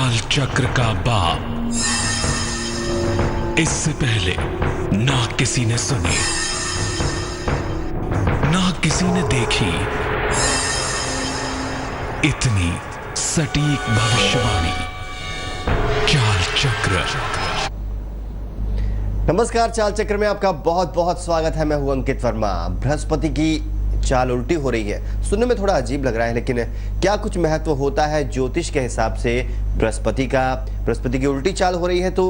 चाल चक्र का बाप। इससे पहले ना किसी ने सुनी, ना किसी ने देखी इतनी सटीक भविष्यवाणी। चाल चक्र। नमस्कार, चाल चक्र में आपका बहुत बहुत स्वागत है। मैं हूं अंकित वर्मा। बृहस्पति की चाल उल्टी हो रही है। सुनने में थोड़ा अजीब लग रहा है, लेकिन क्या कुछ महत्व होता है ज्योतिष के हिसाब से बृहस्पति की उल्टी चाल हो रही है तो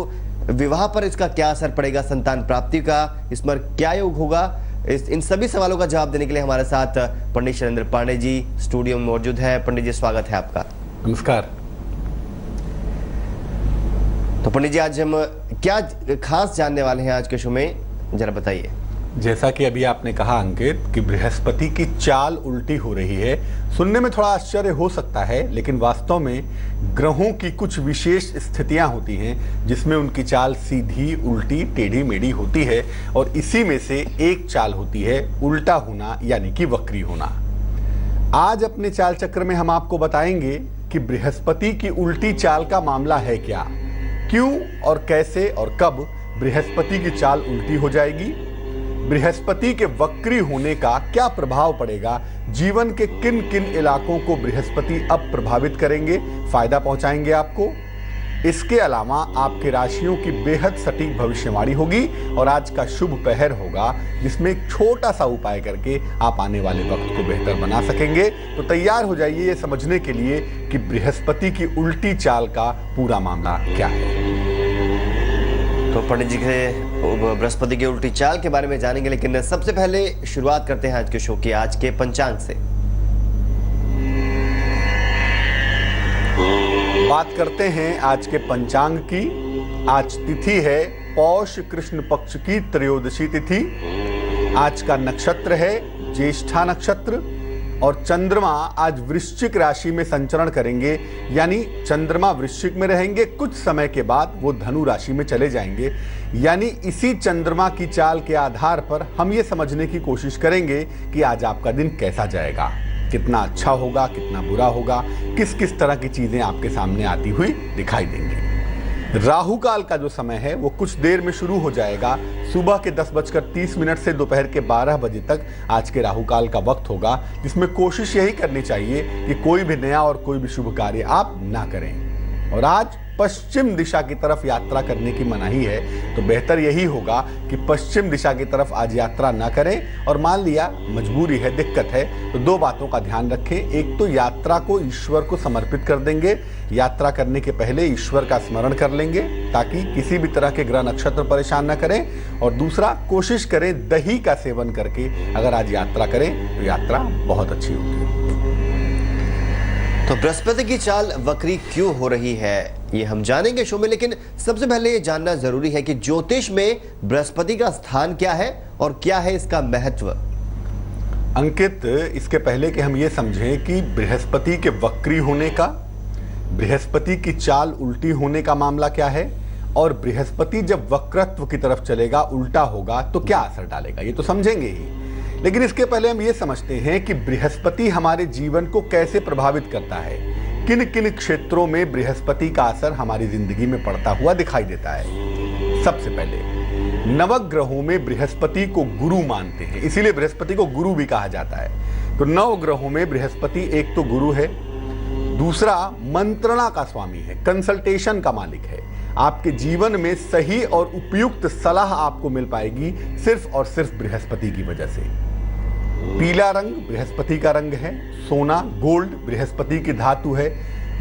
विवाह पर इसका क्या असर पड़ेगा, संतान प्राप्ति का इस पर क्या योग होगा? इन सभी सवालों का जवाब देने के लिए हमारे साथ पंडित शैलेंद्र पांडे जी स्टूडियो में मौजूद है। पंडित जी, स्वागत है आपका। नमस्कार। तो पंडित जी, आज हम क्या खास जानने वाले हैं आज के शो में, जरा बताइए। जैसा कि अभी आपने कहा अंकित कि बृहस्पति की चाल उल्टी हो रही है, सुनने में थोड़ा आश्चर्य हो सकता है, लेकिन वास्तव में ग्रहों की कुछ विशेष स्थितियां होती हैं जिसमें उनकी चाल सीधी, उल्टी, टेढ़ी मेढ़ी होती है, और इसी में से एक चाल होती है उल्टा होना, यानी कि वक्री होना। आज अपने चाल चक्र में हम आपको बताएंगे कि बृहस्पति की उल्टी चाल का मामला है क्या, क्यों और कैसे और कब बृहस्पति की चाल उल्टी हो जाएगी, बृहस्पति के वक्री होने का क्या प्रभाव पड़ेगा, जीवन के किन किन इलाकों को बृहस्पति अब प्रभावित करेंगे, फायदा पहुंचाएंगे आपको। इसके अलावा आपके राशियों की बेहद सटीक भविष्यवाणी होगी और आज का शुभ पहर होगा जिसमें एक छोटा सा उपाय करके आप आने वाले वक्त को बेहतर बना सकेंगे। तो तैयार हो जाइए ये समझने के लिए कि बृहस्पति की उल्टी चाल का पूरा मामला क्या है। तो पंडित जी के बृहस्पति की उल्टी चाल के बारे में जानेंगे, लेकिन सबसे पहले शुरुआत करते हैं आज के शो की, आज के पंचांग से। बात करते हैं आज के पंचांग की। आज तिथि है पौष कृष्ण पक्ष की त्रयोदशी तिथि। आज का नक्षत्र है ज्येष्ठा नक्षत्र, और चंद्रमा आज वृश्चिक राशि में संचरण करेंगे, यानी चंद्रमा वृश्चिक में रहेंगे, कुछ समय के बाद वो धनु राशि में चले जाएंगे। यानी इसी चंद्रमा की चाल के आधार पर हम ये समझने की कोशिश करेंगे कि आज आपका दिन कैसा जाएगा, कितना अच्छा होगा, कितना बुरा होगा, किस किस तरह की चीजें आपके सामने आती हुई दिखाई देंगी। राहु काल का जो समय है वो कुछ देर में शुरू हो जाएगा। सुबह के 10:30 से दोपहर के 12 बजे तक आज के राहु काल का वक्त होगा, जिसमें कोशिश यही करनी चाहिए कि कोई भी नया और कोई भी शुभ कार्य आप ना करें। और आज पश्चिम दिशा की तरफ यात्रा करने की मनाही है, तो बेहतर यही होगा कि पश्चिम दिशा की तरफ आज यात्रा ना करें। और मान लिया मजबूरी है, दिक्कत है, तो दो बातों का ध्यान रखें। एक तो यात्रा को ईश्वर को समर्पित कर देंगे, यात्रा करने के पहले ईश्वर का स्मरण कर लेंगे ताकि किसी भी तरह के ग्रह नक्षत्र परेशान न करें। और दूसरा, कोशिश करें दही का सेवन करके अगर आज यात्रा करें तो यात्रा बहुत अच्छी होगी। तो बृहस्पति की चाल वक्री क्यों हो रही है ये हम जानेंगे शो में, लेकिन सबसे पहले ये जानना जरूरी है कि ज्योतिष में बृहस्पति का स्थान क्या है और क्या है इसका महत्व। अंकित, इसके पहले कि हम ये समझें कि बृहस्पति के वक्री होने का, बृहस्पति की चाल उल्टी होने का मामला क्या है, और बृहस्पति जब वक्रत्व की तरफ चलेगा, उल्टा होगा, तो क्या असर डालेगा, ये तो समझेंगे ही। लेकिन इसके पहले हम ये समझते हैं कि बृहस्पति हमारे जीवन को कैसे प्रभावित करता है, किन किन क्षेत्रों में बृहस्पति का असर हमारी जिंदगी में पड़ता हुआ दिखाई देता है। सबसे पहले नवग्रहों में बृहस्पति को गुरु मानते हैं, इसीलिए बृहस्पति को गुरु भी कहा जाता है। तो नवग्रहों में बृहस्पति एक तो गुरु है, दूसरा मंत्रणा का स्वामी है, कंसल्टेशन का मालिक है। आपके जीवन में सही और उपयुक्त सलाह आपको मिल पाएगी सिर्फ और सिर्फ बृहस्पति की वजह से। पीला रंग बृहस्पति का रंग है, सोना गोल्ड बृहस्पति की धातु है,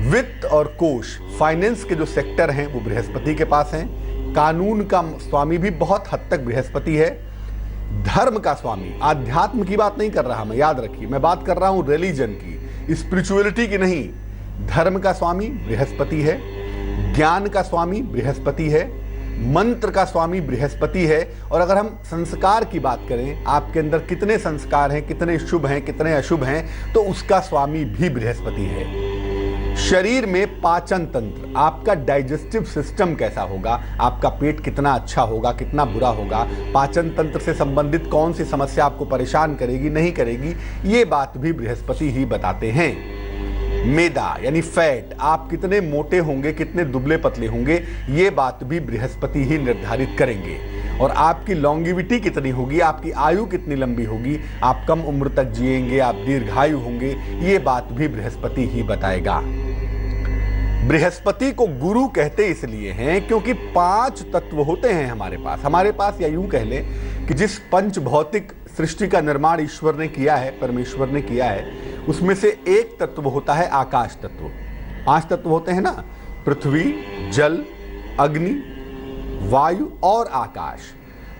वित्त और कोष फाइनेंस के जो सेक्टर हैं वो बृहस्पति के पास हैं, कानून का स्वामी भी बहुत हद तक बृहस्पति है, धर्म का स्वामी, आध्यात्म की बात नहीं कर रहा मैं, याद रखिए मैं बात कर रहा हूं रिलीजन की, स्पिरिचुअलिटी की नहीं, धर्म का स्वामी बृहस्पति है, ज्ञान का स्वामी बृहस्पति है, मंत्र का स्वामी बृहस्पति है। और अगर हम संस्कार की बात करें, आपके अंदर कितने संस्कार हैं, कितने शुभ हैं, कितने अशुभ हैं, तो उसका स्वामी भी बृहस्पति है। शरीर में पाचन तंत्र, आपका डाइजेस्टिव सिस्टम कैसा होगा, आपका पेट कितना अच्छा होगा, कितना बुरा होगा, पाचन तंत्र से संबंधित कौन सी समस्या आपको परेशान करेगी, नहीं करेगी, ये बात भी बृहस्पति ही बताते हैं। मैदा यानी फैट, आप कितने मोटे होंगे, कितने दुबले पतले होंगे, ये बात भी बृहस्पति ही निर्धारित करेंगे। और आपकी लॉन्गिविटी कितनी होगी, आपकी आयु कितनी लंबी होगी, आप कम उम्र तक जिएंगे, आप दीर्घायु होंगे, ये बात भी बृहस्पति ही बताएगा। बृहस्पति को गुरु कहते इसलिए हैं क्योंकि 5 तत्व होते हैं हमारे पास, या यूं कह लें कि जिस पंच भौतिक सृष्टि का निर्माण ईश्वर ने किया है, परमेश्वर ने किया है, उसमें से एक तत्व होता है आकाश तत्व। 5 तत्व होते हैं ना, पृथ्वी, जल, अग्नि, वायु और आकाश।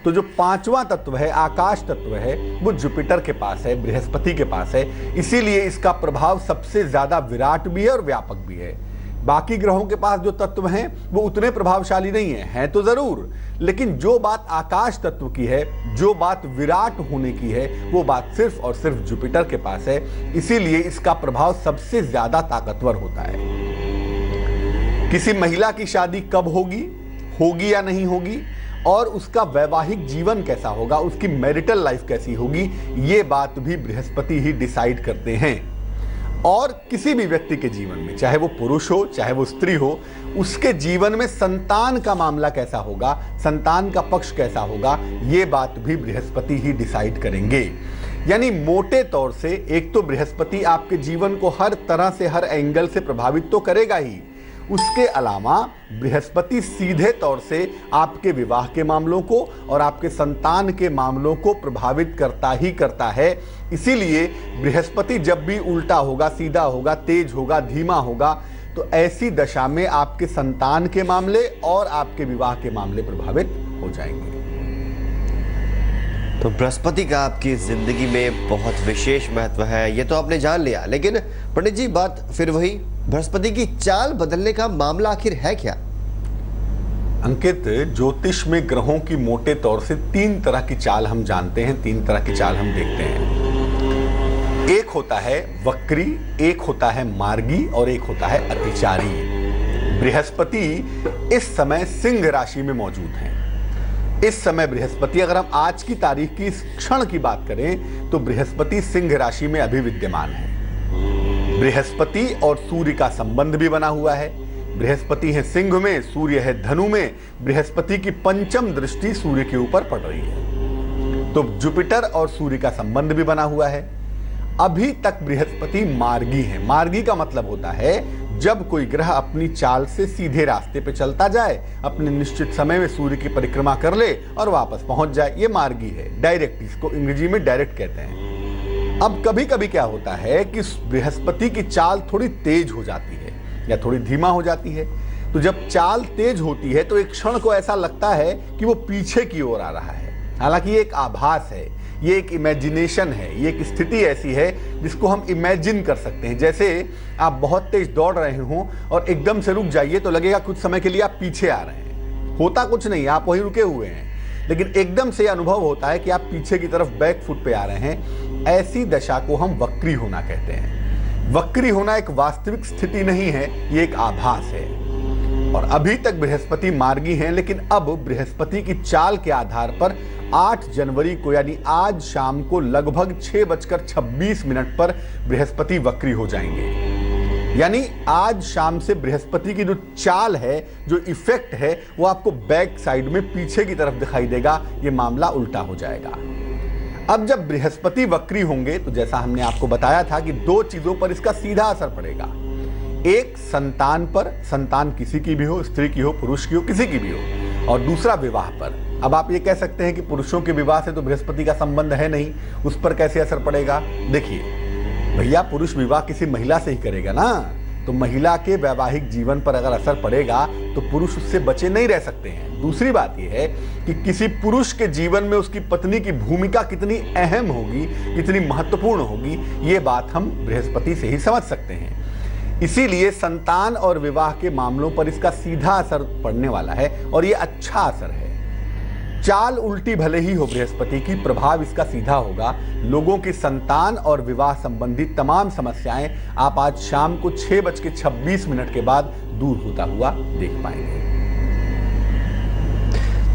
तो जो 5वां तत्व है, आकाश तत्व है, वो जुपिटर के पास है, बृहस्पति के पास है। इसीलिए इसका प्रभाव सबसे ज्यादा विराट भी है और व्यापक भी है। बाकी ग्रहों के पास जो तत्व हैं वो उतने प्रभावशाली नहीं हैं तो जरूर, लेकिन जो बात आकाश तत्व की है, जो बात विराट होने की है, वो बात सिर्फ और सिर्फ जुपिटर के पास है। इसीलिए इसका प्रभाव सबसे ज्यादा ताकतवर होता है। किसी महिला की शादी कब होगी या नहीं होगी, और उसका वैवाहिक जीवन कैसा होगा, उसकी मैरिटल लाइफ कैसी होगी, ये बात भी बृहस्पति ही डिसाइड करते हैं। और किसी भी व्यक्ति के जीवन में, चाहे वो पुरुष हो चाहे वो स्त्री हो, उसके जीवन में संतान का मामला कैसा होगा, संतान का पक्ष कैसा होगा, ये बात भी बृहस्पति ही डिसाइड करेंगे। यानी मोटे तौर से एक तो बृहस्पति आपके जीवन को हर तरह से, हर एंगल से प्रभावित तो करेगा ही, उसके अलावा बृहस्पति सीधे तौर से आपके विवाह के मामलों को और आपके संतान के मामलों को प्रभावित करता ही करता है। इसीलिए बृहस्पति जब भी उल्टा होगा, सीधा होगा, तेज होगा, धीमा होगा, तो ऐसी दशा में आपके संतान के मामले और आपके विवाह के मामले प्रभावित हो जाएंगे। तो बृहस्पति का आपकी जिंदगी में बहुत विशेष महत्व है, ये तो आपने जान लिया। लेकिन पंडित जी, बात फिर वही, बृहस्पति की चाल बदलने का मामला आखिर है क्या? अंकित, ज्योतिष में ग्रहों की मोटे तौर से 3 तरह की चाल हम जानते हैं, 3 तरह की चाल हम देखते हैं। एक होता है वक्री, एक होता है मार्गी और एक होता है अतिचारी। बृहस्पति इस समय सिंह राशि में मौजूद हैं। इस समय बृहस्पति, अगर हम आज की तारीख की, इस क्षण की बात करें, तो बृहस्पति सिंह राशि में अभी विद्यमान है। बृहस्पति और सूर्य का संबंध भी बना हुआ है। बृहस्पति है सिंह में, सूर्य है धनु में। बृहस्पति की 5वीं दृष्टि सूर्य के ऊपर पड़ रही है, तो जुपिटर और सूर्य का संबंध भी बना हुआ है। अभी तक बृहस्पति मार्गी है। मार्गी का मतलब होता है जब कोई ग्रह अपनी चाल से सीधे रास्ते पे चलता जाए, अपने निश्चित समय में सूर्य की परिक्रमा कर ले और वापस पहुंच जाए, ये मार्गी है, डायरेक्ट। इसको अंग्रेजी में डायरेक्ट कहते हैं। अब कभी कभी क्या होता है कि बृहस्पति की चाल थोड़ी तेज हो जाती है या थोड़ी धीमा हो जाती है। तो जब चाल तेज होती है तो एक क्षण को ऐसा लगता है कि वो पीछे की ओर आ रहा है। हालांकि ये एक आभास है, ये एक इमेजिनेशन है, ये एक स्थिति ऐसी है जिसको हम इमेजिन कर सकते हैं। जैसे आप बहुत तेज दौड़ रहे हों और एकदम से रुक जाइए तो लगेगा कुछ समय के लिए आप पीछे आ रहे हैं, होता कुछ नहीं, आप वहीं रुके हुए हैं, लेकिन एकदम से अनुभव होता है कि आप पीछे की तरफ बैक फुट पे आ रहे हैं। ऐसी दशा को हम वक्री होना कहते हैं। वक्री होना एक वास्तविक स्थिति नहीं है, ये एक आभास है। और अभी तक बृहस्पति मार्गी हैं, लेकिन अब बृहस्पति की चाल के आधार पर 8 जनवरी को, यानी आज शाम को लगभग 6:26 पर बृहस्पति वक्री हो जाएंगे। यानी आज शाम से बृहस्पति की जो चाल है, जो इफेक्ट है, वो आपको बैक साइड में पीछे की तरफ दिखाई देगा। ये मामला उल्टा हो जाएगा। अब जब बृहस्पति वक्री होंगे तो जैसा हमने आपको बताया था कि 2 चीजों पर इसका सीधा असर पड़ेगा। एक संतान पर, संतान किसी की भी हो, स्त्री की हो, पुरुष की हो, किसी की भी हो, और दूसरा विवाह पर। अब आप ये कह सकते हैं कि पुरुषों के विवाह से तो बृहस्पति का संबंध है नहीं, उस पर कैसे असर पड़ेगा? देखिए भैया, पुरुष विवाह किसी महिला से ही करेगा ना, तो महिला के वैवाहिक जीवन पर अगर असर पड़ेगा तो पुरुष उससे बचे नहीं रह सकते हैं। दूसरी बात यह है कि किसी पुरुष के जीवन में उसकी पत्नी की भूमिका कितनी अहम होगी, कितनी महत्वपूर्ण होगी, ये बात हम बृहस्पति से ही समझ सकते हैं। इसीलिए संतान और विवाह के मामलों पर इसका सीधा असर पड़ने वाला है और ये अच्छा असर है। चाल उल्टी भले ही हो बृहस्पति की, प्रभाव इसका सीधा होगा। लोगों की संतान और विवाह संबंधी तमाम समस्याएं आप आज शाम को 6:26 के बाद दूर होता हुआ देख पाएंगे।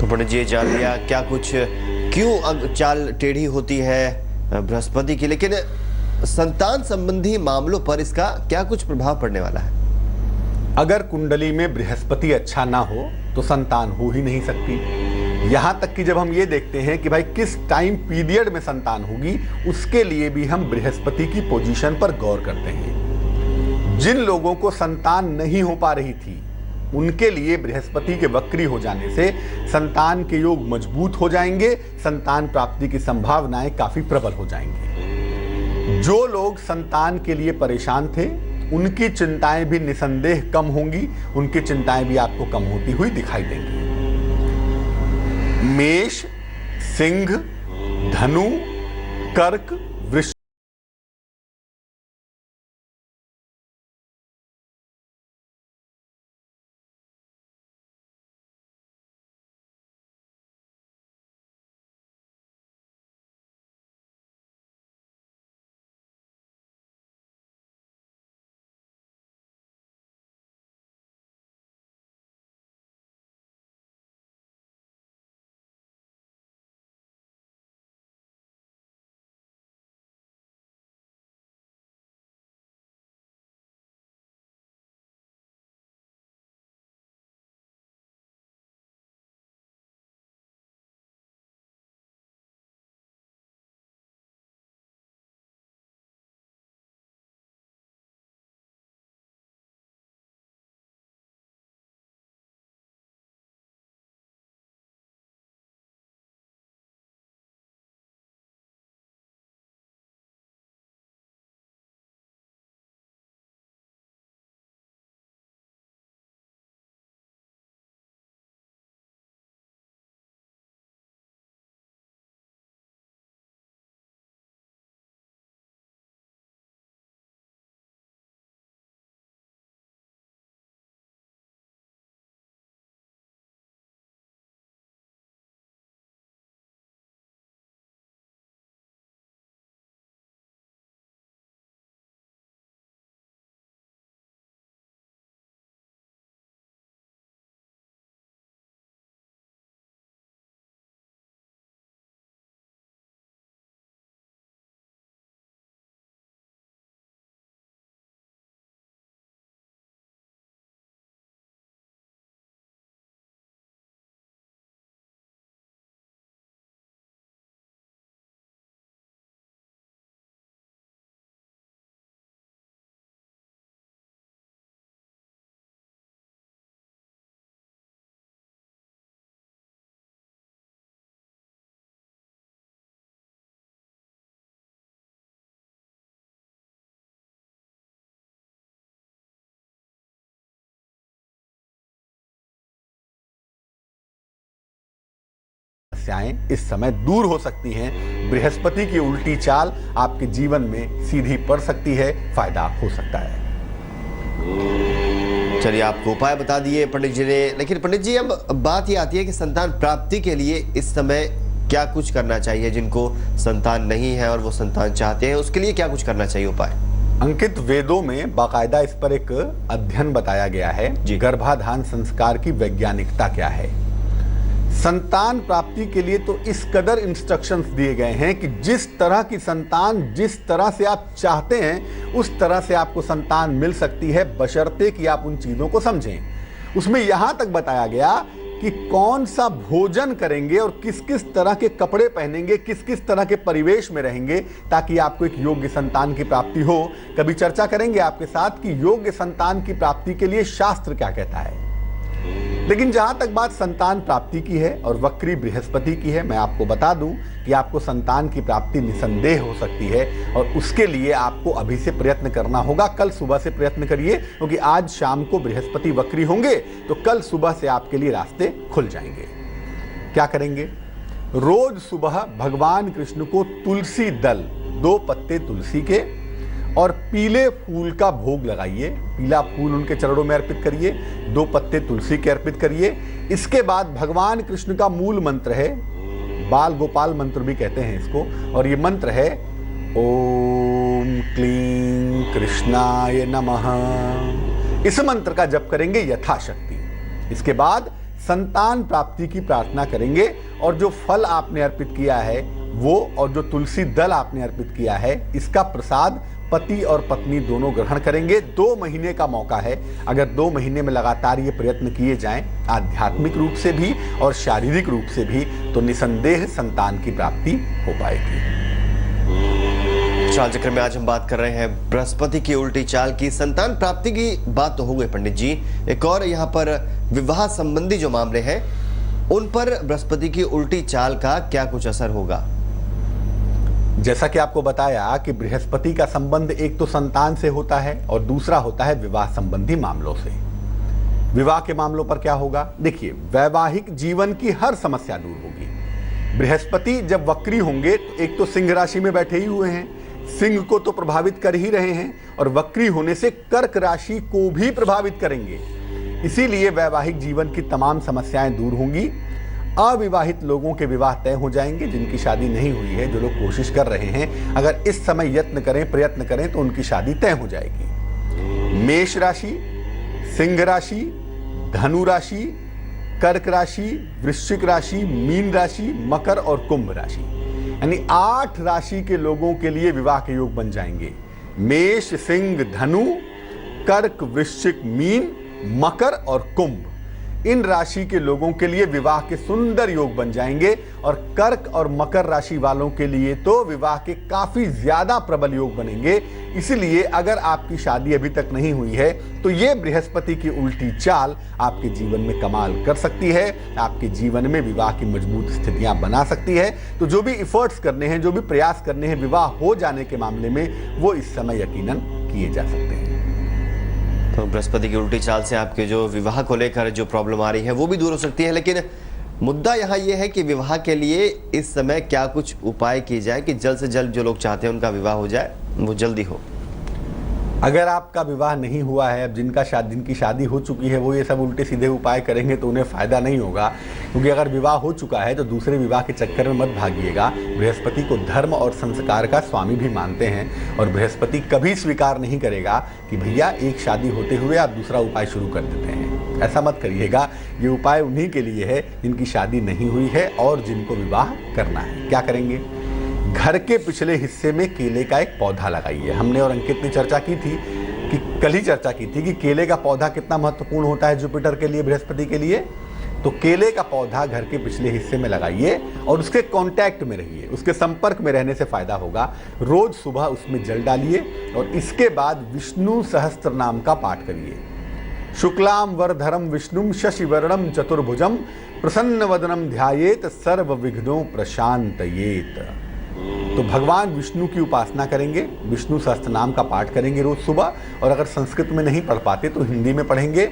तो पंडित जी, जान लिया क्या कुछ, क्यों चाल टेढ़ी होती है बृहस्पति की। लेकिन संतान संबंधी मामलों पर इसका क्या कुछ प्रभाव पड़ने वाला है? अगर कुंडली में बृहस्पति अच्छा ना हो तो संतान हो ही नहीं सकती। यहां तक कि जब हम ये देखते हैं कि भाई किस टाइम पीरियड में संतान होगी, उसके लिए भी हम बृहस्पति की पोजीशन पर गौर करते हैं। जिन लोगों को संतान नहीं हो पा रही थी, उनके लिए बृहस्पति के वक्री हो जाने से संतान के योग मजबूत हो जाएंगे, संतान प्राप्ति की संभावनाएं काफी प्रबल हो जाएंगी। जो लोग संतान के लिए परेशान थे, उनकी चिंताएं भी निसंदेह कम होंगी, उनकी चिंताएं भी आपको कम होती हुई दिखाई देंगी। मेष, सिंह, धनु, कर्क, वृश्चिक समस्याएं इस समय दूर हो सकती हैं। बृहस्पति की उल्टी चाल आपके जीवन में सीधी पड़ सकती है, फायदा हो सकता है। चलिए, आपको उपाय बता दिए पंडित जी ने, लेकिन पंडित जी अब बात ये आती है कि संतान प्राप्ति के लिए इस समय क्या कुछ करना चाहिए? जिनको संतान नहीं है और वो संतान चाहते हैं, उसके लिए क्या कुछ करना चाहिए उपाय? अंकित, वेदों में बाकायदा इस पर एक अध्ययन बताया गया है जी। गर्भाधान संस्कार की वैज्ञानिकता क्या है। संतान प्राप्ति के लिए तो इस कदर इंस्ट्रक्शंस दिए गए हैं कि जिस तरह की संतान जिस तरह से आप चाहते हैं, उस तरह से आपको संतान मिल सकती है, बशर्ते कि आप उन चीजों को समझें। उसमें यहां तक बताया गया कि कौन सा भोजन करेंगे और किस किस तरह के कपड़े पहनेंगे, किस किस तरह के परिवेश में रहेंगे, ताकि आपको एक योग्य संतान की प्राप्ति हो। कभी चर्चा करेंगे आपके साथ कि योग्य संतान की प्राप्ति के लिए शास्त्र क्या कहता है। लेकिन जहां तक बात संतान प्राप्ति की है और वक्री बृहस्पति की है, मैं आपको बता दूं कि आपको संतान की प्राप्ति निसंदेह हो सकती है, और उसके लिए आपको अभी से प्रयत्न करना होगा। कल सुबह से प्रयत्न करिए, क्योंकि आज शाम को बृहस्पति वक्री होंगे, तो कल सुबह से आपके लिए रास्ते खुल जाएंगे। क्या करेंगे? रोज सुबह भगवान कृष्ण को तुलसी दल, 2 पत्ते तुलसी के और पीले फूल का भोग लगाइए। पीला फूल उनके चरणों में अर्पित करिए, 2 पत्ते तुलसी के अर्पित करिए। इसके बाद भगवान कृष्ण का मूल मंत्र है, बाल गोपाल मंत्र भी कहते हैं इसको, और ये मंत्र है ओम क्लीं कृष्णाय नमः। इस मंत्र का जप करेंगे यथाशक्ति। इसके बाद संतान प्राप्ति की प्रार्थना करेंगे, और जो फल आपने अर्पित किया है वो और जो तुलसी दल आपने अर्पित किया है, इसका प्रसाद पति और पत्नी दोनों ग्रहण करेंगे। 2 महीने का मौका है। अगर 2 महीने में लगातार ये प्रयत्न किए जाएं, आध्यात्मिक रूप से भी और शारीरिक रूप से भी, तो निसंदेह संतान की प्राप्ति हो पाएगी। चाल चक्र में आज हम बात कर रहे हैं बृहस्पति की उल्टी चाल की। संतान प्राप्ति की बात तो हो गई पंडित जी, एक और यहाँ पर विवाह संबंधी जो मामले हैं उन पर बृहस्पति की उल्टी चाल का क्या कुछ असर होगा? जैसा कि आपको बताया कि बृहस्पति का संबंध एक तो संतान से होता है और दूसरा होता है विवाह संबंधी मामलों से। विवाह के मामलों पर क्या होगा? देखिए, वैवाहिक जीवन की हर समस्या दूर होगी। बृहस्पति जब वक्री होंगे तो एक तो सिंह राशि में बैठे ही हुए हैं, सिंह को तो प्रभावित कर ही रहे हैं, और वक्री होने से कर्क राशि को भी प्रभावित करेंगे। इसीलिए वैवाहिक जीवन की तमाम समस्याएं दूर होंगी। अविवाहित लोगों के विवाह तय हो जाएंगे। जिनकी शादी नहीं हुई है, जो लोग कोशिश कर रहे हैं, अगर इस समय यत्न करें, प्रयत्न करें, तो उनकी शादी तय हो जाएगी। मेष राशि, सिंह राशि, धनु राशि, कर्क राशि, वृश्चिक राशि, मीन राशि, मकर और कुंभ राशि, यानी 8 राशि के लोगों के लिए विवाह के योग बन जाएंगे। मेष, सिंह, धनु, कर्क, वृश्चिक, मीन, मकर और कुंभ, इन राशि के लोगों के लिए विवाह के सुंदर योग बन जाएंगे। और कर्क और मकर राशि वालों के लिए तो विवाह के काफी ज्यादा प्रबल योग बनेंगे। इसलिए अगर आपकी शादी अभी तक नहीं हुई है तो ये बृहस्पति की उल्टी चाल आपके जीवन में कमाल कर सकती है, आपके जीवन में विवाह की मजबूत स्थितियां बना सकती है। तो जो भी इफर्ट्स करने हैं, जो भी प्रयास करने हैं विवाह हो जाने के मामले में, वो इस समय यकीनन किए जा सकते हैं। तो बृहस्पति की उल्टी चाल से आपके जो विवाह को लेकर जो प्रॉब्लम आ रही है वो भी दूर हो सकती है, लेकिन मुद्दा यहाँ ये है कि विवाह के लिए इस समय क्या कुछ उपाय किए जाए कि जल्द से जल्द जो लोग चाहते हैं उनका विवाह हो जाए, वो जल्दी हो। अगर आपका विवाह नहीं हुआ है, अब जिनकी शादी हो चुकी है, वो ये सब उल्टे सीधे उपाय करेंगे तो उन्हें फायदा नहीं होगा। क्योंकि अगर विवाह हो चुका है तो दूसरे विवाह के चक्कर में मत भागिएगा। बृहस्पति को धर्म और संस्कार का स्वामी भी मानते हैं, और बृहस्पति कभी स्वीकार नहीं करेगा कि भैया एक शादी होते हुए आप दूसरा उपाय शुरू कर देते हैं। ऐसा मत करिएगा। ये उपाय उन्हीं के लिए है जिनकी शादी नहीं हुई है और जिनको विवाह करना है। क्या करेंगे? घर के पिछले हिस्से में केले का एक पौधा लगाइए। हमने और अंकित ने चर्चा की थी कि कल ही चर्चा की थी कि केले का पौधा कितना महत्वपूर्ण होता है जुपिटर के लिए, बृहस्पति के लिए। तो केले का पौधा घर के पिछले हिस्से में लगाइए और उसके कांटेक्ट में रहिए, उसके संपर्क में रहने से फायदा होगा। रोज सुबह उसमें जल डालिए और इसके बाद विष्णु सहस्त्र नाम का पाठ करिए। शुक्लाम वरधरम विष्णुम शशिवर्णम चतुर्भुजम प्रसन्न वदनम ध्यायेत सर्व विघ्नों प्रशांतयेत। तो भगवान विष्णु की उपासना करेंगे, विष्णु सहस्त्र नाम का पाठ करेंगे रोज सुबह, और अगर संस्कृत में नहीं पढ़ पाते तो हिंदी में पढ़ेंगे।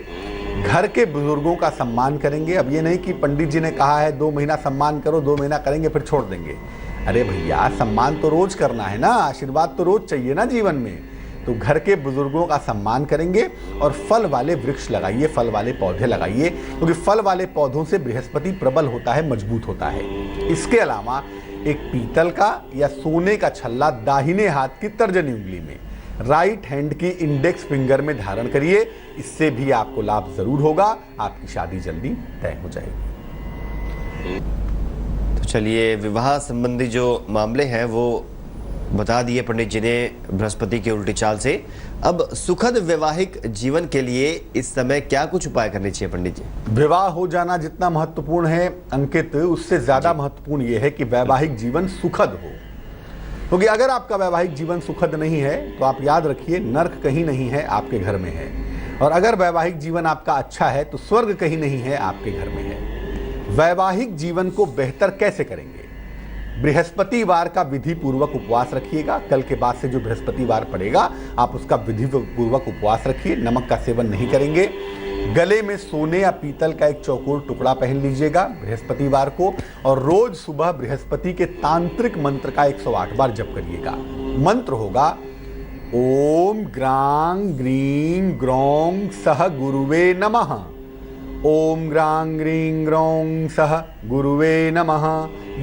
घर के बुजुर्गों का सम्मान करेंगे। अब ये नहीं कि पंडित जी ने कहा है 2 महीना सम्मान करो, 2 महीना करेंगे फिर छोड़ देंगे। अरे भैया, सम्मान तो रोज करना है ना, आशीर्वाद तो रोज चाहिए ना जीवन में। तो घर के बुजुर्गों का सम्मान करेंगे और फल वाले वृक्ष लगाइए, फल वाले पौधे लगाइए, क्योंकि फल वाले पौधों से बृहस्पति प्रबल होता है, मजबूत होता है। इसके अलावा एक पीतल का या सोने का छल्ला दाहिने हाथ की तर्जनी उंगली में, राइट हैंड की इंडेक्स फिंगर में धारण करिए। इससे भी आपको लाभ जरूर होगा, आपकी शादी जल्दी तय हो जाएगी। तो चलिए, विवाह संबंधी जो मामले हैं वो बता दिए पंडित जी ने बृहस्पति की उल्टी चाल से। अब सुखद वैवाहिक जीवन के लिए इस समय क्या कुछ उपाय करने चाहिए पंडित जी? विवाह हो जाना जितना महत्वपूर्ण है अंकित, उससे ज्यादा महत्वपूर्ण यह है कि वैवाहिक जीवन सुखद हो। क्योंकि अगर आपका वैवाहिक जीवन सुखद नहीं है तो आप याद रखिए, नर्क कहीं नहीं है, आपके घर में है। और अगर वैवाहिक जीवन आपका अच्छा है तो स्वर्ग कहीं नहीं है, आपके घर में है। वैवाहिक जीवन को बेहतर कैसे करेंगे? बृहस्पतिवार का विधि पूर्वक उपवास रखिएगा। कल के बाद से जो बृहस्पतिवार पड़ेगा आप उसका विधि पूर्वक उपवास रखिए, नमक का सेवन नहीं करेंगे। गले में सोने या पीतल का एक चौकोर टुकड़ा पहन लीजिएगा बृहस्पतिवार को, और रोज सुबह बृहस्पति के तांत्रिक मंत्र का 108 बार जप करिएगा। मंत्र होगा ओम ग्रां ग्रीं ग्रौं सह गुरुवे नमः, ओम ग्रां ग्रीं ग्रौं सह गुरुवे नमः।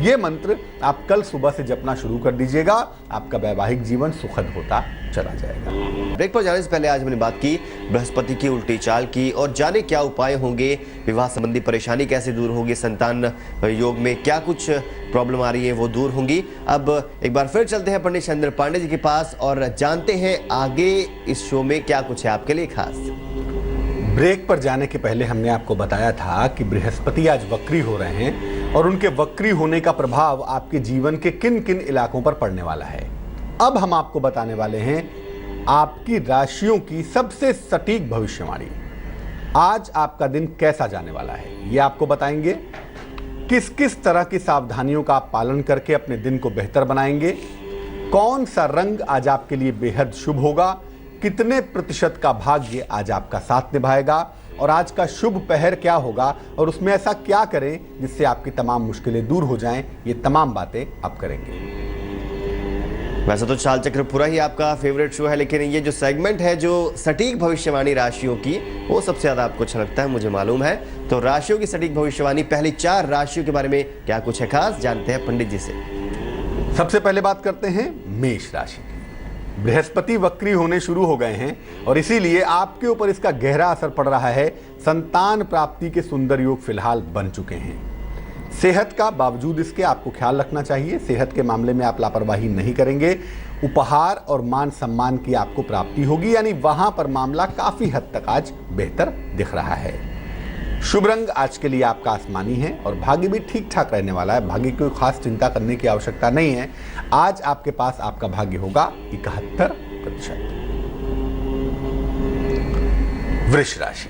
ये मंत्र आप कल सुबह से जपना शुरू कर दीजिएगा, आपका वैवाहिक जीवन सुखद होता चला जाएगा। ब्रेक पर जाने से पहले आज हमने बात की बृहस्पति की उल्टी चाल की और जाने क्या उपाय होंगे, विवाह संबंधी परेशानी कैसे दूर होगी, संतान योग में क्या कुछ प्रॉब्लम आ रही है वो दूर होंगी। अब एक बार फिर चलते हैं पंडित शैलेंद्र पांडे जी के पास और जानते हैं आगे इस शो में क्या कुछ है आपके लिए खास। ब्रेक पर जाने के पहले हमने आपको बताया था कि बृहस्पति आज वक्री हो रहे हैं और उनके वक्री होने का प्रभाव आपके जीवन के किन किन इलाकों पर पड़ने वाला है। अब हम आपको बताने वाले हैं आपकी राशियों की सबसे सटीक भविष्यवाणी। आज आपका दिन कैसा जाने वाला है ये आपको बताएंगे। किस किस तरह की सावधानियों का आप पालन करके अपने दिन को बेहतर बनाएंगे, कौन सा रंग आज आपके लिए बेहद शुभ होगा, कितने प्रतिशत का भाग्य आज आपका साथ निभाएगा और आज का शुभ पहर क्या होगा और उसमें ऐसा क्या करें जिससे आपकी तमाम मुश्किलें दूर हो जाएं, ये तमाम बातें आप करेंगे। वैसे तो चाल चक्र पूरा ही आपका फेवरेट शो है, लेकिन ये जो सेगमेंट है जो सटीक भविष्यवाणी राशियों की, वो सबसे ज्यादा आपको अच्छा लगता है, मुझे मालूम है। तो राशियों की सटीक भविष्यवाणी, पहली 4 राशियों के बारे में क्या कुछ है खास, जानते हैं पंडित जी से। सबसे पहले बात करते हैं मेष राशि की। बृहस्पति वक्री होने शुरू हो गए हैं और इसीलिए आपके ऊपर इसका गहरा असर पड़ रहा है। संतान प्राप्ति के सुंदर योग फिलहाल बन चुके हैं। सेहत का बावजूद इसके आपको ख्याल रखना चाहिए, सेहत के मामले में आप लापरवाही नहीं करेंगे। उपहार और मान सम्मान की आपको प्राप्ति होगी, यानी वहां पर मामला काफी हद तक आज बेहतर दिख रहा है। शुभ रंग आज के लिए आपका आसमानी है और भाग्य भी ठीक ठाक रहने वाला है। भाग्य की कोई खास चिंता करने की आवश्यकता नहीं है। आज आपके पास आपका भाग्य होगा 71%। वृष राशि,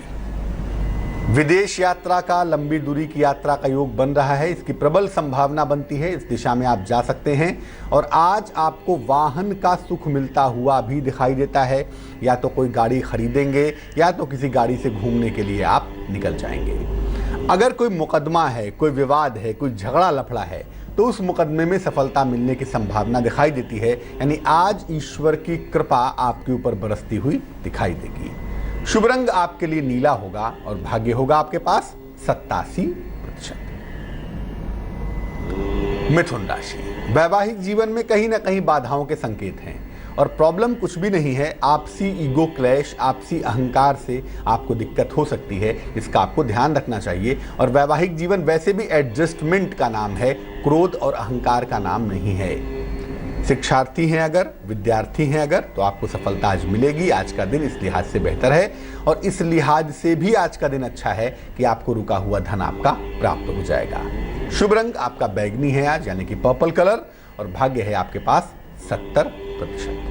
विदेश यात्रा का, लंबी दूरी की यात्रा का योग बन रहा है। इसकी प्रबल संभावना बनती है, इस दिशा में आप जा सकते हैं और आज आपको वाहन का सुख मिलता हुआ भी दिखाई देता है। या तो कोई गाड़ी खरीदेंगे या तो किसी गाड़ी से घूमने के लिए आप निकल जाएंगे। अगर कोई मुकदमा है, कोई विवाद है, कोई झगड़ा लफड़ा है तो उस मुकदमे में सफलता मिलने की संभावना दिखाई देती है, यानी आज ईश्वर की कृपा आपके ऊपर बरसती हुई दिखाई देगी। शुभ रंग आपके लिए नीला होगा और भाग्य होगा आपके पास 87%। मिथुन राशि, वैवाहिक जीवन में कहीं ना कहीं बाधाओं के संकेत हैं और प्रॉब्लम कुछ भी नहीं है, आपसी ईगो क्लैश, आपसी अहंकार से आपको दिक्कत हो सकती है, इसका आपको ध्यान रखना चाहिए। और वैवाहिक जीवन वैसे भी एडजस्टमेंट का नाम है, क्रोध और अहंकार का नाम नहीं है। शिक्षार्थी हैं अगर, विद्यार्थी हैं अगर, तो आपको सफलता आज मिलेगी। आज का दिन इस लिहाज से बेहतर है और इस लिहाज से भी आज का दिन अच्छा है कि आपको रुका हुआ धन आपका प्राप्त हो जाएगा। शुभ रंग आपका बैगनी है आज, यानी कि पर्पल कलर, और भाग्य है आपके पास 70%।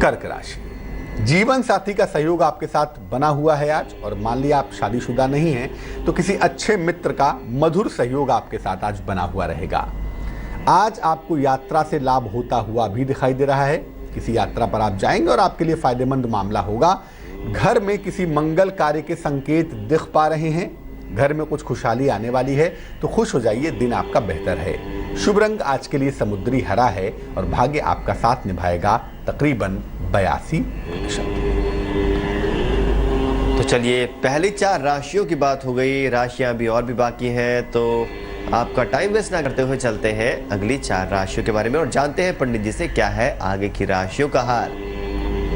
कर्क राशि, जीवन साथी का सहयोग आपके साथ बना हुआ है आज, और मान लिया आप शादीशुदा नहीं हैं तो किसी अच्छे मित्र का मधुर सहयोग आपके साथ आज बना हुआ रहेगा। आज आपको यात्रा से लाभ होता हुआ भी दिखाई दे रहा है। किसी यात्रा पर आप जाएंगे और आपके लिए फायदेमंद मामला होगा। घर में किसी मंगल कार्य के संकेत दिख पा रहे हैं, घर में कुछ खुशहाली आने वाली है, तो खुश हो जाइए, दिन आपका बेहतर है। शुभ रंग आज के लिए समुद्री हरा है और भाग्य आपका साथ निभाएगा तकरीबन 82%। तो चलिए, पहली 4 राशियों की बात हो गई, राशियां भी और भी बाकी हैं, तो आपका टाइम वेस्ट ना करते हुए चलते हैं अगली 4 राशियों के बारे में और जानते हैं पंडित जी से क्या है आगे की राशियों का हाल।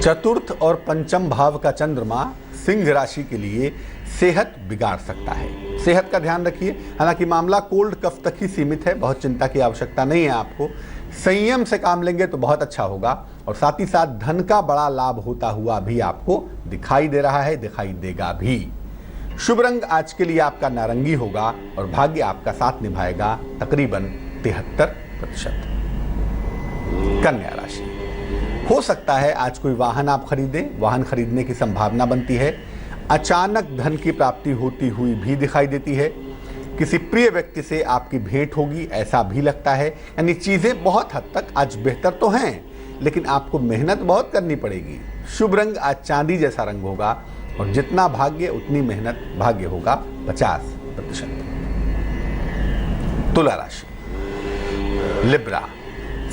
चतुर्थ और पंचम भाव का चंद्रमा सिंह राशि के लिए सेहत बिगाड़ सकता है। सेहत का ध्यान रखिए, हालांकि मामला कोल्ड कफ तक ही सीमित है, बहुत चिंता की आवश्यकता नहीं है आपको। संयम से काम लेंगे तो बहुत अच्छा होगा और साथ ही साथ धन का बड़ा लाभ होता हुआ भी आपको दिखाई दे रहा है, दिखाई देगा भी। शुभ रंग आज के लिए आपका नारंगी होगा और भाग्य आपका साथ निभाएगा तकरीबन 73%। कन्या राशि, हो सकता है आज कोई वाहन आप खरीदें, वाहन खरीदने की संभावना बनती है। अचानक धन की प्राप्ति होती हुई भी दिखाई देती है। किसी प्रिय व्यक्ति से आपकी भेंट होगी ऐसा भी लगता है, यानी चीजें बहुत हद तक आज बेहतर तो हैं, लेकिन आपको मेहनत बहुत करनी पड़ेगी। शुभ रंग आज चांदी जैसा रंग होगा और जितना भाग्य उतनी मेहनत, भाग्य होगा 50%। तुला राशि, लिब्रा,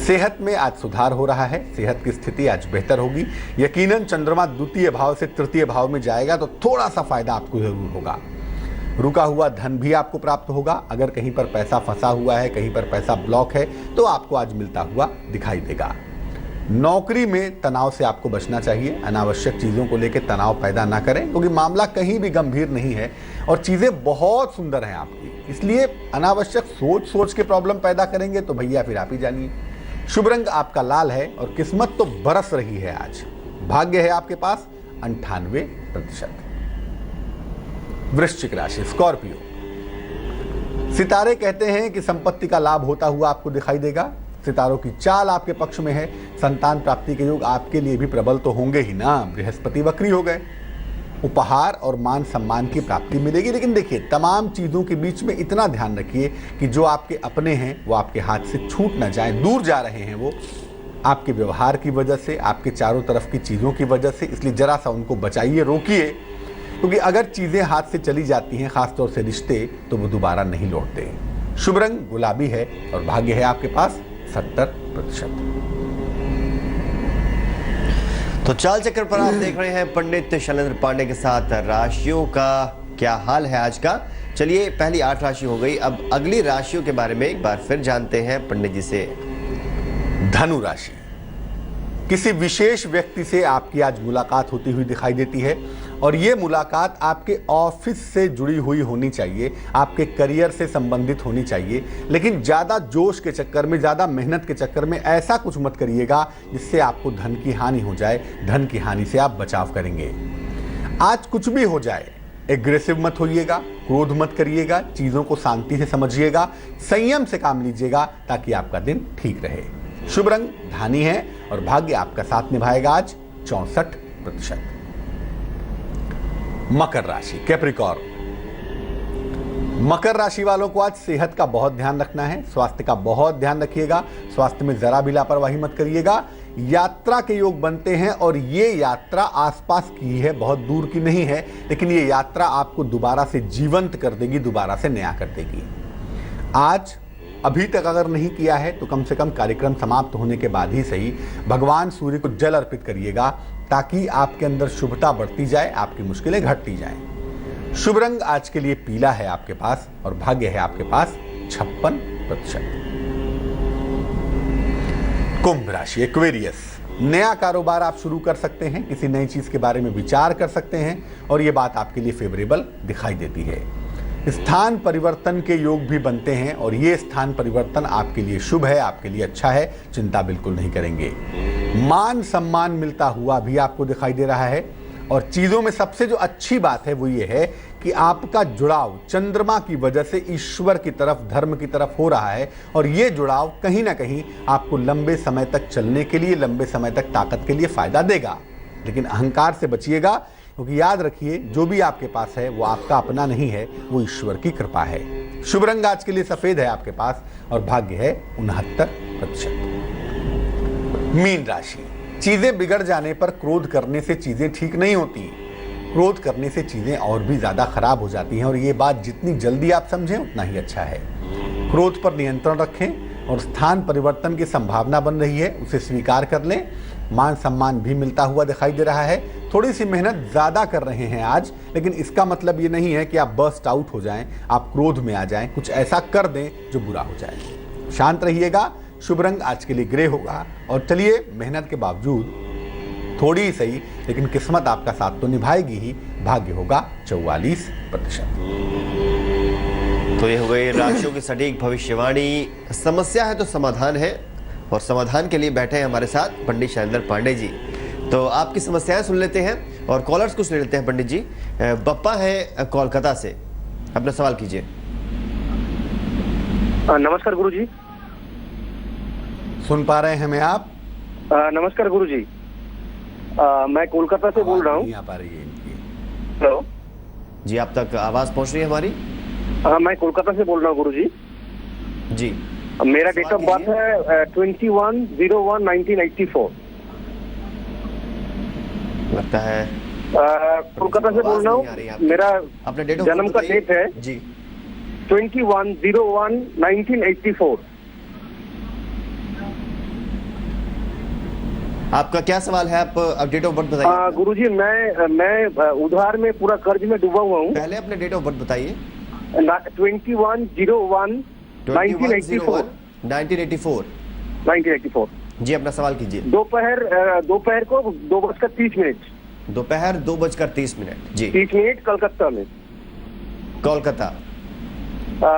सेहत में आज सुधार हो रहा है, सेहत की स्थिति आज बेहतर होगी। यकीनन चंद्रमा द्वितीय भाव से तृतीय भाव में जाएगा तो थोड़ा सा फायदा आपको जरूर होगा। रुका हुआ धन भी आपको प्राप्त होगा। अगर कहीं पर पैसा फंसा हुआ है, कहीं पर पैसा ब्लॉक है, तो आपको आज मिलता हुआ दिखाई देगा। नौकरी में तनाव से आपको बचना चाहिए। अनावश्यक चीज़ों को लेकर तनाव पैदा ना करें, क्योंकि मामला कहीं भी गंभीर नहीं है और चीज़ें बहुत सुंदर हैं आपकी। इसलिए अनावश्यक सोच के प्रॉब्लम पैदा करेंगे तो भैया फिर आप ही जानिए। शुभ रंग आपका लाल है और किस्मत तो बरस रही है आज। भाग्य है आपके पास 98%। वृश्चिक राशि, स्कॉर्पियो। सितारे कहते हैं कि संपत्ति का लाभ होता हुआ आपको दिखाई देगा। सितारों की चाल आपके पक्ष में है। संतान प्राप्ति के योग आपके लिए भी प्रबल तो होंगे ही ना, बृहस्पति वक्री हो गए। उपहार और मान सम्मान की प्राप्ति मिलेगी। लेकिन देखिए, तमाम चीज़ों के बीच में इतना ध्यान रखिए कि जो आपके अपने हैं वो आपके हाथ से छूट ना जाए। दूर जा रहे हैं वो आपके व्यवहार की वजह से, आपके चारों तरफ की चीज़ों की वजह से, इसलिए जरा सा उनको बचाइए, रोकिए, क्योंकि अगर चीज़ें हाथ से चली जाती हैं, खासतौर से रिश्ते, तो वो दोबारा नहीं लौटते। शुभ रंग गुलाबी है और भाग्य है आपके पास 70%। तो चाल चक्र पर आप देख रहे हैं पंडित शैलेंद्र पांडे के साथ राशियों का क्या हाल है आज का। चलिए, पहली 8 राशि हो गई, अब अगली राशियों के बारे में एक बार फिर जानते हैं पंडित जी से। धनु राशि, किसी विशेष व्यक्ति से आपकी आज मुलाकात होती हुई दिखाई देती है और ये मुलाकात आपके ऑफिस से जुड़ी हुई होनी चाहिए, आपके करियर से संबंधित होनी चाहिए। लेकिन ज़्यादा जोश के चक्कर में, ज़्यादा मेहनत के चक्कर में ऐसा कुछ मत करिएगा जिससे आपको धन की हानि हो जाए। धन की हानि से आप बचाव करेंगे। आज कुछ भी हो जाए, एग्रेसिव मत होइएगा, क्रोध मत करिएगा, चीज़ों को शांति से समझिएगा, संयम से काम लीजिएगा ताकि आपका दिन ठीक रहे। शुभ रंग धानी है और भाग्य आपका साथ निभाएगा आज 64%। मकर राशि, कैप्रिकॉर्न। मकर राशि वालों को आज सेहत का बहुत ध्यान रखना है, स्वास्थ्य का बहुत ध्यान रखिएगा। स्वास्थ्य में जरा भी लापरवाही मत करिएगा। यात्रा के योग बनते हैं और ये यात्रा आसपास की है, बहुत दूर की नहीं है, लेकिन ये यात्रा आपको दोबारा से जीवंत कर देगी, दोबारा से नया कर देगी। आज अभी तक अगर नहीं किया है तो कम से कम कार्यक्रम समाप्त होने के बाद ही सही भगवान सूर्य को जल अर्पित करिएगा, ताकि आपके अंदर शुभता बढ़ती जाए, आपकी मुश्किलें घटती जाएं। शुभ रंग आज के लिए पीला है आपके पास और भाग्य है आपके पास 56%। कुंभ राशि, एक्वेरियस। नया कारोबार आप शुरू कर सकते हैं, किसी नई चीज के बारे में विचार कर सकते हैं और ये बात आपके लिए फेवरेबल दिखाई देती है। स्थान परिवर्तन के योग भी बनते हैं और ये स्थान परिवर्तन आपके लिए शुभ है, आपके लिए अच्छा है, चिंता बिल्कुल नहीं करेंगे। मान सम्मान मिलता हुआ भी आपको दिखाई दे रहा है और चीज़ों में सबसे जो अच्छी बात है वो ये है कि आपका जुड़ाव चंद्रमा की वजह से ईश्वर की तरफ, धर्म की तरफ हो रहा है और ये जुड़ाव कहीं ना कहीं आपको लंबे समय तक चलने के लिए, लंबे समय तक ताकत के लिए फायदा देगा। लेकिन अहंकार से बचिएगा, क्योंकि याद रखिए जो भी आपके पास है वो आपका अपना नहीं है, वो ईश्वर की कृपा है। शुभ रंग आज के लिए सफेद है आपके पास और भाग्य है 69%। मीन राशि, चीजें बिगड़ जाने पर क्रोध करने से चीजें ठीक नहीं होती, क्रोध करने से चीजें और भी ज्यादा खराब हो जाती हैं और ये बात जितनी जल्दी आप समझें उतना ही अच्छा है। क्रोध पर नियंत्रण रखें और स्थान परिवर्तन की संभावना बन रही है, उसे स्वीकार कर लें। मान सम्मान भी मिलता हुआ दिखाई दे रहा है। थोड़ी सी मेहनत ज़्यादा कर रहे हैं आज, लेकिन इसका मतलब ये नहीं है कि आप बर्स्ट आउट हो जाएं, आप क्रोध में आ जाएं, कुछ ऐसा कर दें जो बुरा हो जाए। शांत रहिएगा। शुभ रंग आज के लिए ग्रे होगा और चलिए, मेहनत के बावजूद थोड़ी ही सही लेकिन किस्मत आपका साथ तो निभाएगी ही। भाग्य होगा 44%। तो ये हो गई राशियों की सटीक भविष्यवाणी। समस्या है तो समाधान है और समाधान के लिए बैठे हैं हमारे साथ पंडित शैलेंद्र पांडे जी। तो आपकी समस्याएं सुन लेते हैं और कॉलर्स कुछ ले लेते हैं। पंडित जी, बप्पा है कोलकाता से, अपना सवाल कीजिए। नमस्कार गुरुजी। सुन पा रहे हैं हमें आप? नमस्कार गुरुजी, मैं कोलकाता से बोल रहा हूँ। नहीं आ पा रही है इनकी। हेलो जी, आप तक आवाज पहुंच रही है हमारी? मैं कोलकाता से बोल रहा हूँ गुरुजी जी। मेरा डेट ऑफ बर्थ है 21/01/1984। लगता है कोलकाता से बोल रहा हूँ। मेरा अपने डेट ऑफ जन्म का डेट है जी 21/01/1984। आपका क्या सवाल है? आप डेट ऑफ बर्थ बताइए। गुरुजी मैं उधार में पूरा कर्ज में डूबा हुआ हूँ। पहले अपने डेट ऑफ बर्थ बताइए। 21/01/1984। 1984 जी, अपना सवाल कीजिए। दोपहर को 2:30। दोपहर 2:30 जी। 30 मिनट कलकत्ता में। कोलकाता।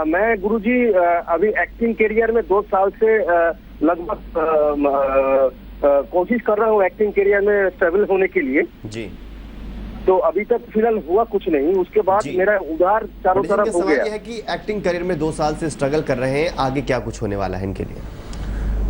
मैं गुरुजी अभी एक्टिंग करियर में 2 साल से लगभग कोशिश कर रहा हूँ एक्टिंग करियर में स्टेबल होने के लिए जी। तो अभी तक फिलहाल हुआ कुछ नहीं। उसके बाद जी। मेरा उधार चारों तरफ हो सवाल गया। यह है कि एक्टिंग करियर में 2 साल से स्ट्रगल कर रहे हैं, आगे क्या कुछ होने वाला है इनके लिए?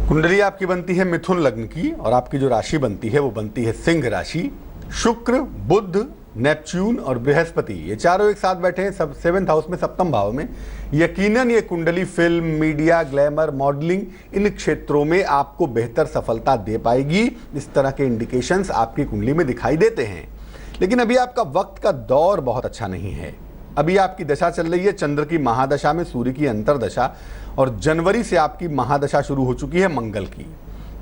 कुंडली आपकी बनती है मिथुन लग्न की, और आपकी जो राशि बनती है वो बनती है सिंह राशि। शुक्र, बुध, नेपच्यून और बृहस्पति ये चारों एक साथ बैठे हैं सब 7th हाउस में, सप्तम भाव में। यकीनन ये कुंडली फिल्म, मीडिया, ग्लैमर, मॉडलिंग इन क्षेत्रों में आपको बेहतर सफलता दे पाएगी। इस तरह के इंडिकेशंस आपकी कुंडली में दिखाई देते हैं। लेकिन अभी आपका वक्त का दौर बहुत अच्छा नहीं है। अभी आपकी दशा चल रही है चंद्र की महादशा में, सूर्य की अंतरदशा, और जनवरी से आपकी महादशा शुरू हो चुकी है मंगल की।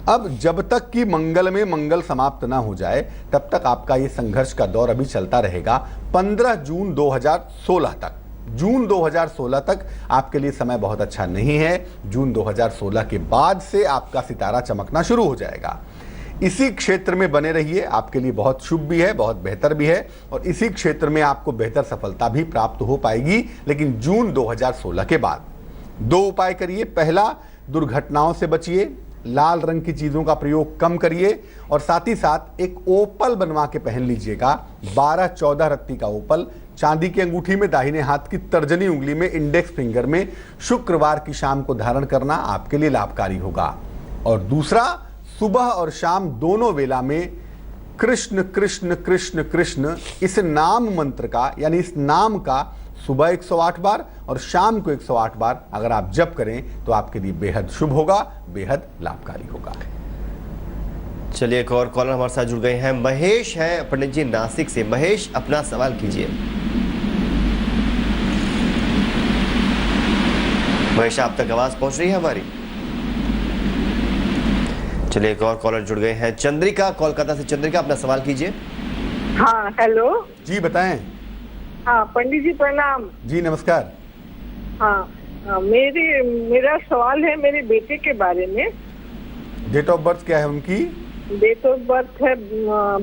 अब जब तक कि मंगल में मंगल समाप्त ना हो जाए तब तक आपका ये संघर्ष का दौर अभी चलता रहेगा 15 जून 2016 तक। जून 2016 तक आपके लिए समय बहुत अच्छा नहीं है। जून 2016 के बाद से आपका सितारा चमकना शुरू हो जाएगा। इसी क्षेत्र में बने रहिए, आपके लिए बहुत शुभ भी है, बहुत बेहतर भी है, और इसी क्षेत्र में आपको बेहतर सफलता भी प्राप्त हो पाएगी। लेकिन जून 2016 के बाद 2 उपाय करिए। पहला, दुर्घटनाओं से बचिए, लाल रंग की चीजों का प्रयोग कम करिए, और साथ ही साथ एक ओपल बनवा के पहन लीजिएगा। 12-14 रत्ती का ओपल चांदी की अंगूठी में, दाहिने हाथ की तर्जनी उंगली में, इंडेक्स फिंगर में शुक्रवार की शाम को धारण करना आपके लिए लाभकारी होगा। और दूसरा, सुबह और शाम दोनों वेला में कृष्ण कृष्ण कृष्ण कृष्ण इस नाम मंत्र का, यानी इस नाम का सुबह 108 बार और शाम को 108 बार अगर आप जप करें तो आपके लिए बेहद शुभ होगा, बेहद लाभकारी होगा। चलिए, एक और कॉलर हमारे साथ जुड़ गए हैं। महेश है पंडित जी नासिक से। महेश, अपना सवाल कीजिए। महेश, आप तक आवाज पहुंच रही है हमारी? चलिए, एक और कॉलर जुड़ गए हैं। चंद्रिका, कोलकाता से। चंद्रिका, अपना सवाल कीजिए। हाँ, हेलो जी, बताएं। हाँ, पंडित जी प्रणाम। जी नमस्कार। हाँ, मेरा सवाल है मेरे बेटे के बारे में। डेट ऑफ बर्थ क्या है उनकी? डेट ऑफ बर्थ है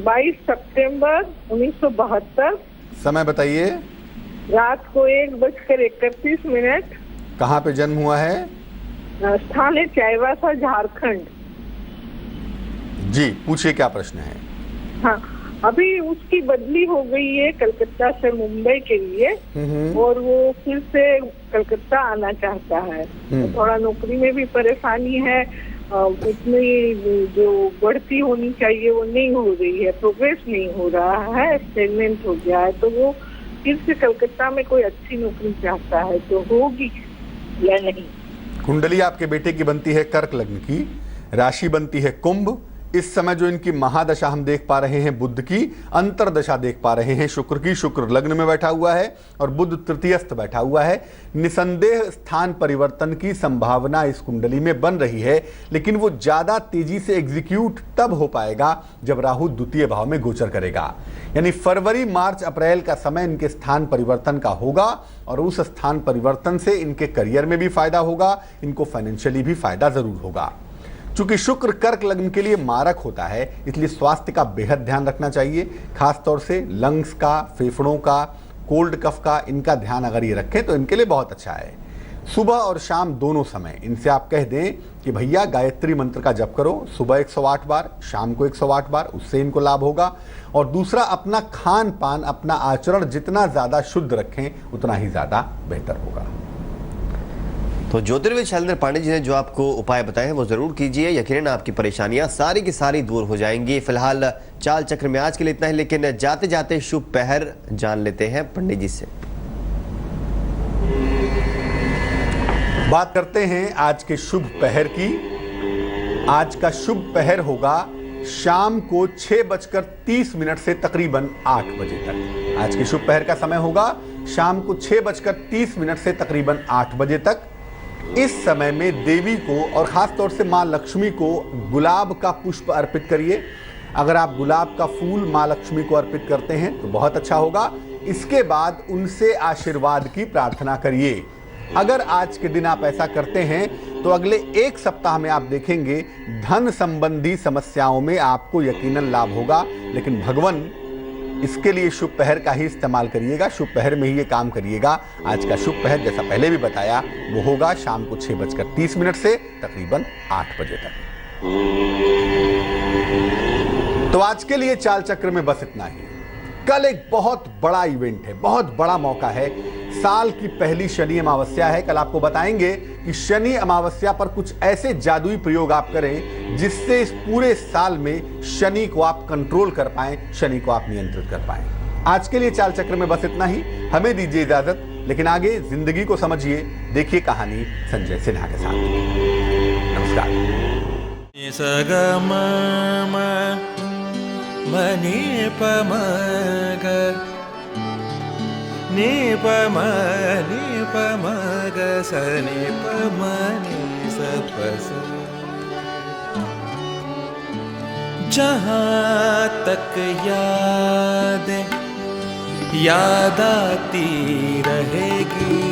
22 सितंबर 1972। समय बताइए। रात को 1:31। कहाँ पे जन्म हुआ है? स्थान है चाईबासा, झारखंड। जी, पूछिए क्या प्रश्न है। हाँ, अभी उसकी बदली हो गई है कलकत्ता से मुंबई के लिए, और वो फिर से कलकत्ता आना चाहता है। तो थोड़ा नौकरी में भी परेशानी है, उतनी जो बढ़ती होनी चाहिए वो नहीं हो रही है, प्रोग्रेस नहीं हो रहा है, स्टेगनेंट हो गया है। तो वो फिर से कलकत्ता में कोई अच्छी नौकरी चाहता है, तो होगी या नहीं? कुंडली आपके बेटे की बनती है कर्क लग्न की, राशि बनती है कुंभ। इस समय जो इनकी महादशा हम देख पा रहे हैं बुध की, अंतरदशा देख पा रहे हैं शुक्र की। शुक्र लग्न में बैठा हुआ है और बुध तृतीयस्थ बैठा हुआ है। निसंदेह स्थान परिवर्तन की संभावना इस कुंडली में बन रही है, लेकिन वो ज्यादा तेजी से एग्जीक्यूट तब हो पाएगा जब राहु द्वितीय भाव में गोचर करेगा। यानी फरवरी, मार्च, अप्रैल का समय इनके स्थान परिवर्तन का होगा, और उस स्थान परिवर्तन से इनके करियर में भी फायदा होगा, इनको फाइनेंशियली भी फायदा जरूर होगा। चूंकि शुक्र कर्क लग्न के लिए मारक होता है, इसलिए स्वास्थ्य का बेहद ध्यान रखना चाहिए। खास तौर से लंग्स का, फेफड़ों का, कोल्ड कफ का, इनका ध्यान अगर ये रखें तो इनके लिए बहुत अच्छा है। सुबह और शाम दोनों समय इनसे आप कह दें कि भैया गायत्री मंत्र का जप करो, सुबह 108 बार, शाम को 108 बार, उससे इनको लाभ होगा। और दूसरा, अपना खान पान, अपना आचरण जितना ज्यादा शुद्ध रखें उतना ही ज्यादा बेहतर होगा। तो ज्योतिर्विद शैलेंद्र पांडे जी ने जो आपको उपाय बताए हैं वो जरूर कीजिए, यकीनन आपकी परेशानियां सारी की सारी दूर हो जाएंगी। फिलहाल चाल चक्र में आज के लिए इतना ही, लेकिन जाते जाते शुभ पहर जान लेते हैं पंडित जी से। बात करते हैं आज के शुभ पहर की। आज का शुभ पहर होगा शाम को 6:30 से तकरीबन 8 बजे तक। आज के शुभ पहर का समय होगा शाम को 6:30 से तकरीबन 8 बजे तक। इस समय में देवी को और खास तौर से मां लक्ष्मी को गुलाब का पुष्प अर्पित करिए। अगर आप गुलाब का फूल मां लक्ष्मी को अर्पित करते हैं तो बहुत अच्छा होगा। इसके बाद उनसे आशीर्वाद की प्रार्थना करिए। अगर आज के दिन आप ऐसा करते हैं तो अगले 1 सप्ताह में आप देखेंगे धन संबंधी समस्याओं में आपको यकीनन लाभ होगा। लेकिन भगवान इसके लिए शुभ पहर का ही इस्तेमाल करिएगा, शुभ पहर में ही ये काम करिएगा। आज का शुभ पहर जैसा पहले भी बताया वो होगा शाम को 6:30 से तकरीबन 8 बजे तक। तो आज के लिए चाल चक्र में बस इतना ही। कल एक बहुत बड़ा इवेंट है, बहुत बड़ा मौका है। साल की पहली शनि अमावस्या है। कल आपको बताएंगे कि शनि अमावस्या पर कुछ ऐसे जादुई प्रयोग आप करें जिससे इस पूरे साल में शनि को आप कंट्रोल कर पाएं, शनि को आप नियंत्रित कर पाएं। आज के लिए चाल चक्र में बस इतना ही। हमें दीजिए इजाजत, लेकिन आगे जिंदगी को समझिए। देखिए कहानी संजय सिन्हा के साथ। नमस्कार। मनी पमग नी पमग सनी पमनी सपस। जहाँ तक याद आती रहेगी